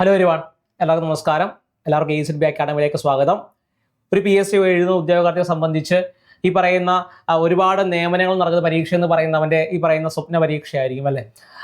Hello everyone, എല്ലാവർക്കും നമസ്കാരം. എല്ലാവർക്കും ECB അക്കാഡമിയിലേക്ക് സ്വാഗതം. ഒരു PSC എഴുതുന്ന ഉദ്യോഗാർത്ഥിയെ സംബന്ധിച്ച് ഈ പറയുന്ന ഒരുപാട് നിയമനങ്ങൾ നടക്കുന്ന പരീക്ഷ എന്ന് പറയുന്നവൻ്റെ ഈ പറയുന്ന സ്വപ്ന പരീക്ഷയായിരിക്കും അല്ലേ.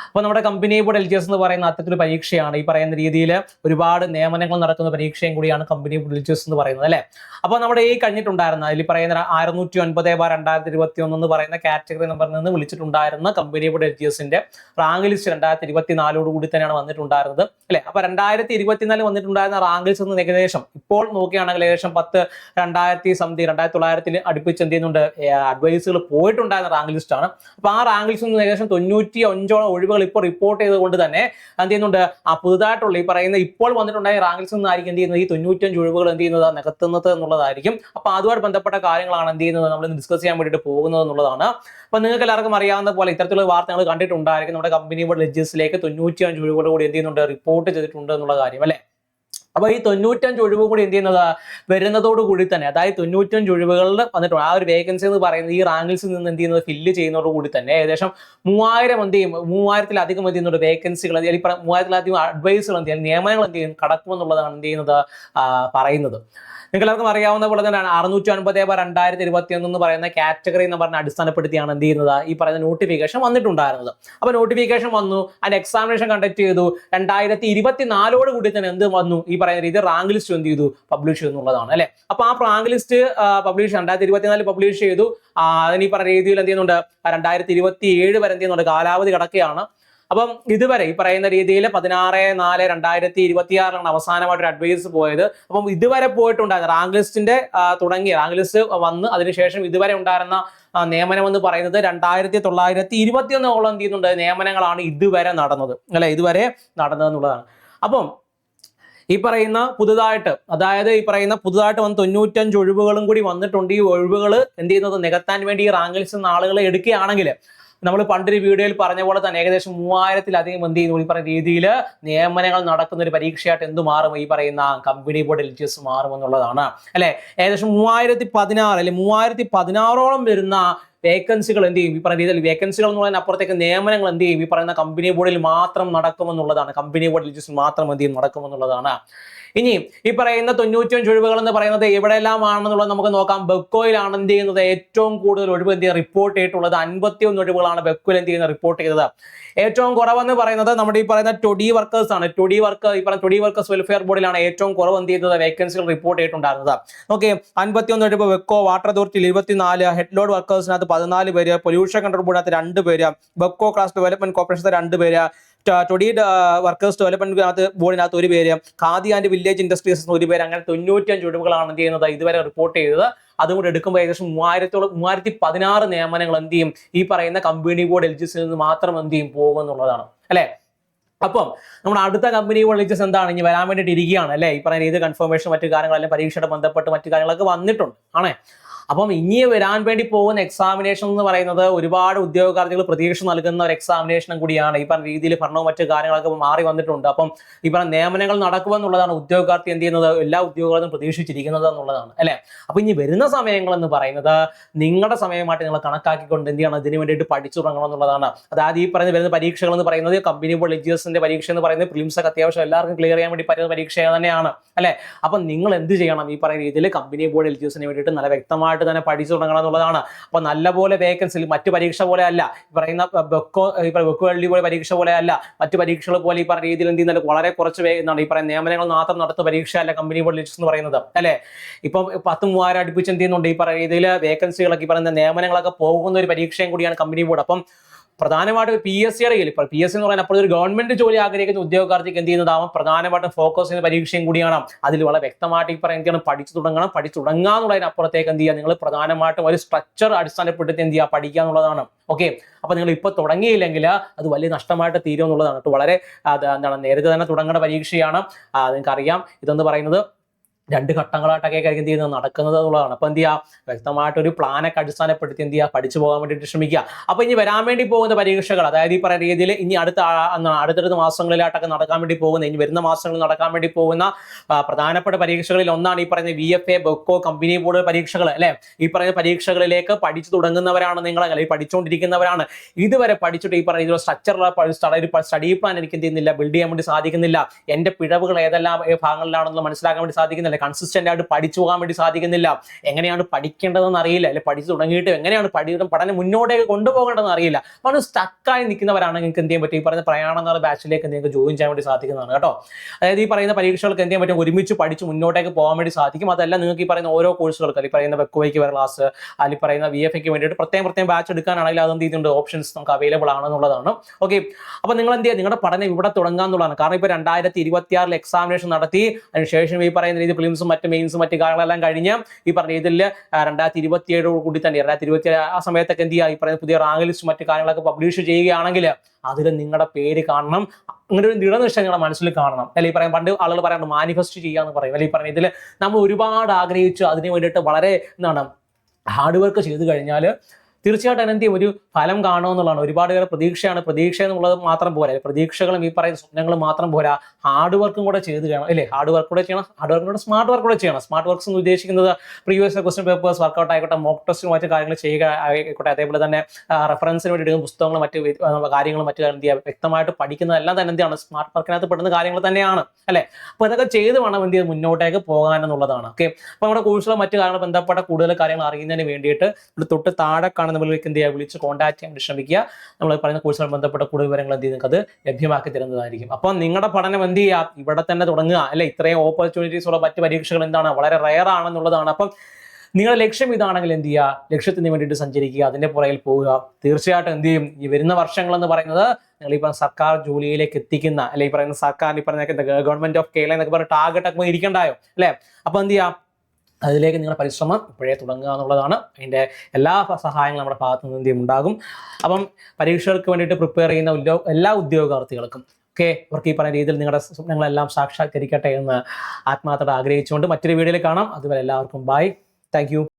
അപ്പോൾ നമ്മുടെ കമ്പനി ബോർഡ് LGS എന്ന് പറയുന്ന അത്തരത്തിലൊരു പരീക്ഷയാണ്. ഈ പറയുന്ന രീതിയിൽ ഒരുപാട് നിയമനങ്ങൾ നടക്കുന്ന പരീക്ഷയും കൂടിയാണ് കമ്പനി ബോർഡ് LGS എന്ന് പറയുന്നത് അല്ലേ. അപ്പോൾ നമ്മുടെ ഈ കഴിഞ്ഞിട്ടുണ്ടായിരുന്ന അതിൽ പറയുന്ന 609/2021 എന്ന് പറയുന്ന കാറ്റഗറി നമ്പറിൽ നിന്ന് വിളിച്ചിട്ടുണ്ടായിരുന്ന കമ്പനി ബോർഡ് LGSന്റെ റാങ്ക് ലിസ്റ്റ് 2024 കൂടി തന്നെയാണ് വന്നിട്ടുണ്ടായിരുന്നത് അല്ലേ. അപ്പോൾ 2024 വന്നിട്ടുണ്ടായിരുന്ന റാങ്ക് ലിസ്റ്റ് നിന്ന് ഏകദേശം ഇപ്പോൾ നോക്കുകയാണെങ്കിൽ ഏകദേശം 2900 അടുപ്പിച്ച് എന്ത് ചെയ്യുന്നുണ്ട് അഡ്വൈസുകൾ പോയിട്ടുണ്ടായിരുന്ന റാങ്ക് ലിസ്റ്റ് ആണ്. അപ്പോൾ ആ റാങ്ക് ലിസ്റ്റിൽ നിന്ന് ഏകദേശം 95 ഒഴിവുകൾ ഇപ്പോൾ റിപ്പോർട്ട് ചെയ്തുകൊണ്ട് തന്നെ എന്ത് ചെയ്യുന്നുണ്ട് പുതുതായിട്ടുള്ള ഈ പറയുന്ന ഇപ്പോൾ വന്നിട്ടുണ്ടായ റാങ്ക് ലിസ്റ്റിൽ നിന്നായിരിക്കും എന്ത് ചെയ്യുന്നത് ഈ 95 ഒഴിവുകൾ എന്ത് ചെയ്യുന്നത് നികത്തുന്നത് എന്നുള്ളതായിരിക്കും. അപ്പോൾ അതുമായിട്ട് ബന്ധപ്പെട്ട കാര്യങ്ങളാണ് എന്ത് ചെയ്യുന്നത് നമ്മൾ ഡിസ്കസ് ചെയ്യാൻ വേണ്ടിയിട്ട് പോകുന്നത് എന്നുള്ളതാണ്. അപ്പോൾ നിങ്ങൾക്ക് എല്ലാവർക്കും അറിയാവുന്ന പോലെ ഇത്തരത്തിലുള്ള വാർത്തകൾ കണ്ടിട്ടുണ്ടായിരിക്കും. നമ്മുടെ കമ്പനി ബോർഡ് LGSലേക്ക് 95 ഒഴിവുകൾ കൂടി എന്ത് ചെയ്യുന്നുണ്ട് റിപ്പോർട്ട് ചെയ്തിട്ടുണ്ട് എന്നുള്ള കാര്യം അല്ലേ. അപ്പോൾ ഈ 95 ഒഴിവ് കൂടി എന്ത് ചെയ്യുന്നത് വരുന്നതോടുകൂടി തന്നെ, അതായത് 95 ഒഴിവുകളിൽ വന്നിട്ടുണ്ട് ആ ഒരു വേക്കൻസി എന്ന് പറയുന്നത് ഈ റാങ്കിൽസിൽ നിന്ന് എന്ത് ചെയ്യുന്നത് ഫില്ല് ചെയ്യുന്നതോടുകൂടി തന്നെ ഏകദേശം 3000 എന്ത് ചെയ്യും 3000-ലധികം എന്ത് ചെയ്യുന്നുണ്ട് വേക്കൻസികൾ, അല്ലെങ്കിൽ 3000-ലധികം അഡ്വൈസുകൾ എന്ത് ചെയ്യും നിയമനങ്ങൾ എന്ത് ചെയ്യും കടക്കുമെന്നുള്ളതാണ് എന്ത് ചെയ്യുന്നത് പറയുന്നത്. നിങ്ങൾക്ക് എല്ലാവർക്കും അറിയാവുന്ന പോലെ തന്നെ 609/2021 എന്ന് പറയുന്ന കാറ്റഗറി എന്ന് പറഞ്ഞ അടിസ്ഥാനപ്പെടുത്തിയാണ് എന്ത് ചെയ്യുന്നത് ഈ പറയുന്ന നോട്ടിഫിക്കേഷൻ വന്നിട്ടുണ്ടായിരുന്നത്. അപ്പോൾ നോട്ടിഫിക്കേഷൻ വന്നു, അതിന്റെ എക്സാമിനേഷൻ കണ്ടക്ട് ചെയ്തു. 2024 കൂടി തന്നെ എന്ത് വന്നു ഈ പറയുന്ന രീതി റാങ്ക് ലിസ്റ്റ് എന്ത് ചെയ്തു പബ്ലിഷ് എന്നുള്ളതാണ് അല്ലെ. അപ്പൊ ആ റാങ്ക് ലിസ്റ്റ് പബ്ലിഷ് 2024 പബ്ലിഷ് ചെയ്തു. അതിന് ഈ പറയുന്ന രീതിയിൽ എന്ത് ചെയ്യുന്നുണ്ട് 2027 വരെ എന്ത് ചെയ്യുന്നുണ്ട് കാലാവധി കിടക്കുകയാണ്. അപ്പം ഇതുവരെ ഈ പറയുന്ന രീതിയിൽ 16/4/2026 അവസാനമായിട്ട് ഒരു അഡ്വൈസ് പോയത്. അപ്പം ഇതുവരെ പോയിട്ടുണ്ടായിരുന്ന റാങ്ക് ലിസ്റ്റിന്റെ റാങ്ക് ലിസ്റ്റ് വന്ന് അതിനുശേഷം ഇതുവരെ ഉണ്ടായിരുന്ന നിയമനം എന്ന് പറയുന്നത് 2921 എന്ത് ചെയ്യുന്നുണ്ട് നിയമനങ്ങളാണ് ഇതുവരെ നടന്നത് അല്ലെ, ഇതുവരെ നടന്നതെന്നുള്ളതാണ്. അപ്പം ഈ പറയുന്ന പുതുതായിട്ട് വന്ന് 95 ഒഴിവുകളും കൂടി വന്നിട്ടുണ്ട്. ഈ ഒഴിവുകൾ എന്ത് ചെയ്യുന്നത് നികത്താൻ വേണ്ടി ഈ റാങ്ക് ലിസ്റ്റ് ആളുകളെ എടുക്കുകയാണെങ്കിൽ നമ്മൾ പണ്ടൊരു വീഡിയോയിൽ പറഞ്ഞ പോലെ തന്നെ ഏകദേശം 3000-ലധികം എന്ത് ചെയ്യുന്നു ഈ പറയുന്ന രീതിയിൽ നിയമനങ്ങൾ നടക്കുന്ന ഒരു പരീക്ഷയായിട്ട് എന്ത് മാറും ഈ പറയുന്ന കമ്പനി ബോർഡ് LGS മാറുമെന്നുള്ളതാണ് അല്ലെ. ഏകദേശം 3016 അല്ലെങ്കിൽ 3016ഓളം വരുന്ന വേക്കൻസികൾ എന്ത് ചെയ്യും ഈ പറയുന്ന രീതിയിൽ വേക്കൻസികൾ എന്ന് പറയുന്ന അപ്പുറത്തേക്ക് നിയമനങ്ങൾ എന്ത് ചെയ്യും ഈ പറയുന്ന കമ്പനി ബോർഡിൽ മാത്രം നടക്കുമെന്നുള്ളതാണ്. കമ്പനി ബോർഡ് LGS മാത്രം എന്ത് ചെയ്യും നടക്കുമെന്നുള്ളതാണ്. ഇനി ഈ പറയുന്ന 95 ഒഴിവുകൾ എന്ന് പറയുന്നത് എവിടെയെല്ലാം ആണെന്നുള്ളത് നമുക്ക് നോക്കാം. ബെക്കോയിലാണ് എന്ത് ചെയ്യുന്നത് ഏറ്റവും കൂടുതൽ ഒഴിവ് എന്ത് റിപ്പോർട്ട് ചെയ്തിട്ടുള്ളത്. 51 ഒഴിവുകളാണ് ബെക്കോയിൽ എന്ത് ചെയ്യുന്നത് റിപ്പോർട്ട് ചെയ്തത്. ഏറ്റവും കുറവെന്ന് പറയുന്നത് നമ്മുടെ ഈ പറയുന്ന ടൊഡി വർക്കേഴ്സ് ആണ്. ടൊഡി വർക്കേഴ്സ് വെൽഫെയർ ബോർഡിലാണ് ഏറ്റവും കുറവ് എന്ത് ചെയ്യുന്നത് വേക്കൻസികൾ റിപ്പോർട്ട് ചെയ്തിട്ടുണ്ടായിരുന്നത്. ഓക്കെ, 51 ഒഴിവ്. വെക്കോ വാട്ടർ അതോറിറ്റിയിൽ 24, ഹെഡ് ലോഡ് വർക്കേഴ്സിനകത്ത് 14 പേര്, പൊല്യൂഷൻ കൺട്രോൾ ബോർഡിനകത്ത് 2 പേര്, ബെക്കോ ക്ലാസ് ഡെവലപ്മെന്റ് കോർപ്പറേഷനകത്ത് 2 പേര്, ടൊഡി വർക്കേഴ്സ് ഡെവലപ്മെന്റ് ബോർഡിനകത്ത് 1 പേര്, ഖാദി ആൻഡ് വില്ലേജ് ഇൻഡസ്ട്രീസ് 1 പേര്. അങ്ങനെ 95 ഒഴിവുകളാണ് എന്ത് ചെയ്യുന്നത് ഇതുവരെ റിപ്പോർട്ട് ചെയ്തത്. അതും കൂടെ എടുക്കുമ്പോൾ ഏകദേശം 3016 നിയമനങ്ങൾ എന്ത് ചെയ്യും ഈ പറയുന്ന കമ്പനി ബോർഡ് LGSൽ നിന്ന് മാത്രം എന്ത് ചെയ്യും പോകുമെന്നുള്ളതാണ് അല്ലെ. അപ്പം നമ്മുടെ അടുത്ത കമ്പനി ബോർഡ് LGS എന്താണ് ഇനി വരാൻ വേണ്ടിയിട്ട് ഇരിക്കുകയാണ് അല്ലെ. ഈ പറയുന്ന രീതി കൺഫർമേഷൻ മറ്റു കാര്യങ്ങളെല്ലാം പരീക്ഷയുടെ ബന്ധപ്പെട്ട് മറ്റു കാര്യങ്ങളൊക്കെ വന്നിട്ടുണ്ട് ആണേ. അപ്പം ഇനി വരാൻ വേണ്ടി പോകുന്ന എക്സാമിനേഷൻ എന്ന് പറയുന്നത് ഒരുപാട് ഉദ്യോഗാർത്ഥികൾ പ്രതീക്ഷ നൽകുന്ന ഒരു എക്സാമിനേഷനും കൂടിയാണ്. ഈ പറഞ്ഞ രീതിയിൽ ഭരണവും മറ്റു കാര്യങ്ങളൊക്കെ മാറി വന്നിട്ടുണ്ട്. അപ്പം ഈ പറഞ്ഞ നിയമനങ്ങൾ നടക്കുമെന്നുള്ളതാണ് ഉദ്യോഗാർത്ഥി എന്ത് ചെയ്യുന്നത് എല്ലാ ഉദ്യോഗാർത്ഥികളും പ്രതീക്ഷിച്ചിരിക്കുന്നത് എന്നുള്ളതാണ് അല്ലെ. അപ്പൊ ഇനി വരുന്ന സമയങ്ങൾ എന്ന് പറയുന്നത് നിങ്ങളുടെ സമയമായിട്ട് നിങ്ങൾ കണക്കാക്കിക്കൊണ്ട് എന്ത് ചെയ്യണം ഇതിന് വേണ്ടിയിട്ട് പഠിച്ചു തുടങ്ങണം എന്നുള്ളതാണ്. അതായത് ഈ വരുന്ന പരീക്ഷകൾ എന്ന് പറയുന്നത് കമ്പനി ബോർഡ് LGSന്റെ പരീക്ഷ എന്ന് പറയുന്നത് പ്രിലിംസ് ഒക്കെ അത്യാവശ്യം എല്ലാവർക്കും ക്ലിയർ ചെയ്യാൻ വേണ്ടി പറ്റുന്ന പരീക്ഷ തന്നെയാണ് അല്ലെ. അപ്പൊ നിങ്ങൾ എന്ത് ചെയ്യണം ഈ പറയുന്ന രീതിയിൽ കമ്പനി ബോർഡ് LGSന് വേണ്ടിയിട്ട് നല്ല വ്യക്തമായിട്ട് തന്നെ പഠിച്ചു തുടങ്ങണം എന്നുള്ളതാണ്. അപ്പൊ നല്ലപോലെ വേക്കൻസി മറ്റു പരീക്ഷ പോലെ അല്ല, പറയുന്ന ബെക്കോ LD പോലെ പരീക്ഷ പോലെ അല്ല, മറ്റു പരീക്ഷകൾ പോലെ ഈ പറയുന്ന രീതിയിൽ എന്ത് ചെയ്യുന്നത് വളരെ കുറച്ച് എന്താണ് ഈ പറയുന്ന നിയമനങ്ങൾ മാത്രം നടത്തുന്ന പരീക്ഷ അല്ല കമ്പനി ബോർഡ് LGS എന്ന് പറയുന്നത് അല്ലെ. ഇപ്പം 10,000 അടുപ്പിച്ച് എന്ത് ചെയ്യുന്നുണ്ട് ഈ പറയുന്ന രീതിയിൽ വേക്കൻസികളൊക്കെ ഈ പറയുന്ന നിയമനങ്ങളൊക്കെ പോകുന്ന ഒരു പരീക്ഷയും കൂടിയാണ് കമ്പനി ബോർഡ്. അപ്പം പ്രധാനമായിട്ട് PSC ഇപ്പോൾ PSC എന്ന് പറയുന്നത് അപ്പോൾ ഒരു ഗവൺമെന്റ് ജോലി ആഗ്രഹിക്കുന്ന ഉദ്യോഗാർത്ഥിക്ക് എന്ത് ചെയ്യുന്നതാവും പ്രധാനമായിട്ടും ഫോക്കസ് ചെയ്യുന്ന പരീക്ഷയും കൂടിയാണ്. അതിൽ വളരെ വ്യക്തമായിട്ട് ഈ പറയുന്നത് പഠിച്ചു തുടങ്ങാന്നുള്ളതിനപ്പുറത്തേക്ക് എന്ത് ചെയ്യുക നിങ്ങൾ പ്രധാനമായിട്ടും ഒരു സ്ട്രക്ചർ അടിസ്ഥാനപ്പെടുത്തി എന്ത് ചെയ്യുക പഠിക്കുക എന്നുള്ളതാണ്. ഓക്കെ, അപ്പൊ നിങ്ങൾ ഇപ്പൊ തുടങ്ങിയില്ലെങ്കിൽ അത് വലിയ നഷ്ടമായിട്ട് തീരും എന്നുള്ളതാണ്. വളരെ നേരത്തെ തന്നെ തുടങ്ങേണ്ട പരീക്ഷയാണ്. നിങ്ങൾക്കറിയാം ഇതെന്ന് പറയുന്നത് 2 ഘട്ടങ്ങളായിട്ടൊക്കെ ആയിരിക്കും എന്ത് ചെയ്യുന്നത് നടക്കുന്നത് എന്നുള്ളതാണ്. അപ്പോൾ എന്ത് ചെയ്യുക, വ്യക്തമായിട്ടൊരു പ്ലാനൊക്കെ അടിസ്ഥാനപ്പെടുത്തി എന്ത് ചെയ്യുക, പഠിച്ചു പോകാൻ വേണ്ടിയിട്ട് ശ്രമിക്കുക. അപ്പോൾ ഇനി വരാൻ വേണ്ടി പോകുന്ന പരീക്ഷകൾ, അതായത് ഈ പറയുന്ന രീതിയിൽ ഇനി അടുത്തടുത്ത മാസങ്ങളിലായിട്ടൊക്കെ നടക്കാൻ വേണ്ടി പോകുന്ന, ഇനി വരുന്ന മാസങ്ങളിൽ നടക്കാൻ വേണ്ടി പോകുന്ന പ്രധാനപ്പെട്ട പരീക്ഷകളിൽ ഒന്നാണ് ഈ പറയുന്ന VFA, ബെക്കോ, കമ്പനി ബോർഡ് പരീക്ഷകൾ അല്ലെ. ഈ പറയുന്ന പരീക്ഷകളിലേക്ക് പഠിച്ചു തുടങ്ങുന്നവരാണ് നിങ്ങൾ, അല്ലെങ്കിൽ പഠിച്ചുകൊണ്ടിരിക്കുന്നവരാണ്. ഇതുവരെ പഠിച്ചിട്ട് ഈ പറയുന്ന ഇതിലുള്ള സ്ട്രക്ചറുള്ള സ്റ്റഡി പ്ലാൻ എനിക്ക് എന്ത് ചെയ്യുന്നില്ല, ബിൽഡ് ചെയ്യാൻ വേണ്ടി സാധിക്കുന്നില്ല. എൻ്റെ പിഴവുകൾ ഏതെല്ലാം ഭാഗങ്ങളിലാണെന്ന് മനസ്സിലാക്കാൻ വേണ്ടി സാധിക്കുന്നില്ല. കൺസിസ്റ്റന്റ് ആയിട്ട് പഠിച്ചു പോകാൻ വേണ്ടി സാധിക്കുന്നില്ല. എങ്ങനെയാണ് പഠിക്കേണ്ടതെന്ന് അറിയില്ല, അല്ലെ പഠിച്ചു തുടങ്ങിയിട്ട് എങ്ങനെയാണ് പഠനം മുന്നോട്ടേക്ക് കൊണ്ടുപോകേണ്ടതെന്ന് അറിയില്ല. അപ്പോൾ സ്റ്റക്കായി നിൽക്കുന്നവരാണെങ്കിൽ നിങ്ങൾക്ക് എന്ത് ചെയ്യാൻ പറ്റും, ഈ പറയുന്ന പ്രയാണം എന്നുള്ള ബാച്ചിലേക്ക് നിങ്ങൾക്ക് ജോയിൻ ചെയ്യാൻ വേണ്ടി സാധിക്കുന്നതാണ് കേട്ടോ. അതായത് ഈ പറയുന്ന പരീക്ഷകൾക്ക് എന്ത് ചെയ്യാൻ പറ്റും, ഒരുമിച്ച് പഠിച്ച് മുന്നോട്ടേക്ക് പോകാൻ വേണ്ടി സാധിക്കും. അതല്ല നിങ്ങൾക്ക് ഈ പറയുന്ന ഓരോ കോഴ്സുകൾക്ക്, ഈ പറയുന്ന ബെക്കോയ്ക്ക് വരെ ക്ലാസ്, അല്ലെങ്കിൽ പറയുന്ന VFAക്ക് വേണ്ടിയിട്ട് പ്രത്യേകം ബാച്ച് എടുക്കാനാണെങ്കിൽ അതെന്ത് ചെയ്യുന്നുണ്ട്, ഓപ്ഷൻസ് നമുക്ക് അവൈലബിൾ ആണെന്നുള്ളതാണ്. ഓക്കെ, അപ്പോൾ നിങ്ങൾ എന്ത് ചെയ്യുക, നിങ്ങളുടെ പഠനം ഇവിടെ തുടങ്ങുക എന്നുള്ളതാണ്. കാരണം ഇപ്പോൾ 2026 എക്സാമിനേഷൻ നടത്തി, അതിനുശേഷം ഈ പറയുന്ന രീതി പ്രിലിംസും മറ്റ് മെയിൻസും മറ്റു കാര്യങ്ങളെല്ലാം കഴിഞ്ഞ് ഈ പറഞ്ഞ ഇതിൽ 2027 കൂടി തന്നെ 2027 ആ സമയത്തൊക്കെ എന്ത് ചെയ്യുക, ഈ പറയുന്ന പുതിയ റാങ്ക് ലിസ്റ്റ് മറ്റു കാര്യങ്ങളൊക്കെ പബ്ലിഷ് ചെയ്യുകയാണെങ്കിൽ അതിൽ നിങ്ങളുടെ പേര് കാണണം. അങ്ങനെ ഒരു ദൃഢനിശ്ചയം നിങ്ങളുടെ മനസ്സിൽ കാണണം. അല്ലെങ്കിൽ പറയാം, പണ്ട് ആളുകൾ പറയാറുണ്ട് മാനിഫെസ്റ്റ് ചെയ്യാന്ന് പറയും. അല്ലെങ്കിൽ പറഞ്ഞ ഇതിൽ നമ്മൾ ഒരുപാട് ആഗ്രഹിച്ചു അതിന് വേണ്ടിയിട്ട് വളരെ ഹാർഡ് വർക്ക് ചെയ്ത് കഴിഞ്ഞാൽ തീർച്ചയായിട്ടും അതിനെന്തെയും ഒരു ഫലം കാണുമെന്നുള്ളതാണ്. ഒരുപാട് പേര് പ്രതീക്ഷ എന്നുള്ളത് മാത്രം പോരാ, പ്രതീക്ഷകളും ഈ പറയുന്ന സ്വപ്നങ്ങളും മാത്രം പോരാ, ഹാർഡ് വർക്കും കൂടെ ചെയ്ത് ചെയ്യണം അല്ലേ. ഹാർഡ് വർക്ക് കൂടെ ചെയ്യണം, ഹാർഡ് വർക്ക് കൂടെ സ്മാർട്ട് വർക്ക് കൂടെ ചെയ്യണം. സ്മാർട്ട് വർക്ക്സ് എന്ന് ഉദ്ദേശിക്കുന്നത് പ്രീവിയസ് ക്വസ്റ്റ്യൻ പേപ്പേഴ്സ് വർക്കൗട്ട് ആയിക്കോട്ടെ, മോക്ക് ടെസ്റ്റും മറ്റു കാര്യങ്ങൾ ചെയ്യുക ആയിക്കോട്ടെ, അതേപോലെ തന്നെ റെഫറൻസിന് വേണ്ടി എടുക്കുന്ന പുസ്തകങ്ങളും മറ്റ് കാര്യങ്ങളും മറ്റു എന്ത് ചെയ്യുക, വ്യക്തമായിട്ട് പഠിക്കുന്നതെല്ലാം തന്നെ എന്താണ് സ്മാർട്ട് വർക്കിനകത്ത് പെടുന്ന കാര്യങ്ങൾ തന്നെയാണ് അല്ലേ. അപ്പോൾ ഇതൊക്കെ ചെയ്ത് വേണം എന്ത് ചെയ്ത് മുന്നോട്ടേക്ക് പോകാൻ എന്നുള്ളതാണ്. ഓക്കെ, അപ്പോൾ നമ്മുടെ കോഴ്സുകളും മറ്റു കാര്യങ്ങൾ ബന്ധപ്പെട്ട കൂടുതൽ കാര്യങ്ങൾ അറിയുന്നതിന് വേണ്ടിയിട്ട് തൊട്ട് താഴെ നമ്മളിലേക്ക് എന്ത് ചെയ്യുക, വിളിച്ച് കോൺടാക്ട് ചെയ്യാൻ ശ്രമിക്കുക. നമ്മൾ പറയുന്ന കോഴ്സുകൾ ബന്ധപ്പെട്ട കൂടുതൽ വിവരങ്ങൾ എന്ത് നിങ്ങൾക്ക് അത് ലഭ്യമാക്കി തരുന്നതായിരിക്കും. അപ്പോൾ നിങ്ങളുടെ പഠനം എന്ത് ചെയ്യുക, ഇവിടെ തന്നെ തുടങ്ങുക അല്ലെ. ഇത്രയും ഓപ്പർച്യൂണിറ്റീസ് ഉള്ള മറ്റ് പരീക്ഷകൾ എന്താണ്, വളരെ റയർ ആണെന്നുള്ളതാണ്. അപ്പം നിങ്ങളുടെ ലക്ഷ്യം ഇതാണെങ്കിൽ എന്ത് ചെയ്യുക, ലക്ഷ്യത്തിന് വേണ്ടിയിട്ട് സഞ്ചരിക്കുക, അതിന്റെ പുറകിൽ പോവുക. തീർച്ചയായിട്ടും എന്ത് ചെയ്യും, ഈ വരുന്ന വർഷങ്ങൾ എന്ന് പറയുന്നത് നിങ്ങൾ ഈ പറഞ്ഞ സർക്കാർ ജോലിയിലേക്ക് എത്തിക്കുന്ന, അല്ലെ ഈ പറയുന്ന സർക്കാർ ഈ പറഞ്ഞ ഗവൺമെന്റ് ഓഫ് കേരള എന്നൊക്കെ പറഞ്ഞ ടാർഗറ്റ് ഒക്കെ ഇരിക്കണ്ടായോ അല്ലെ. അപ്പൊ എന്ത് ചെയ്യാം, അതിലേക്ക് നിങ്ങളുടെ പരിശ്രമം ഇപ്പോഴേ തുടങ്ങുക എന്നുള്ളതാണ്. അതിൻ്റെ എല്ലാ സഹായങ്ങളും നമ്മുടെ ഭാഗത്തു നിന്ന് എന്തെയും ഉണ്ടാകും. അപ്പം പരീക്ഷകൾക്ക് വേണ്ടിയിട്ട് പ്രിപ്പയർ ചെയ്യുന്ന എല്ലാ ഉദ്യോഗാർത്ഥികൾക്കും അവർക്ക് ഈ പറഞ്ഞ രീതിയിൽ നിങ്ങളുടെ സ്വപ്നങ്ങളെല്ലാം സാക്ഷാത്കരിക്കട്ടെ എന്ന് ആത്മാർത്ഥത ആഗ്രഹിച്ചുകൊണ്ട് മറ്റൊരു വീഡിയോയിൽ കാണാം. അതുവരെ എല്ലാവർക്കും ബൈ, താങ്ക് യു.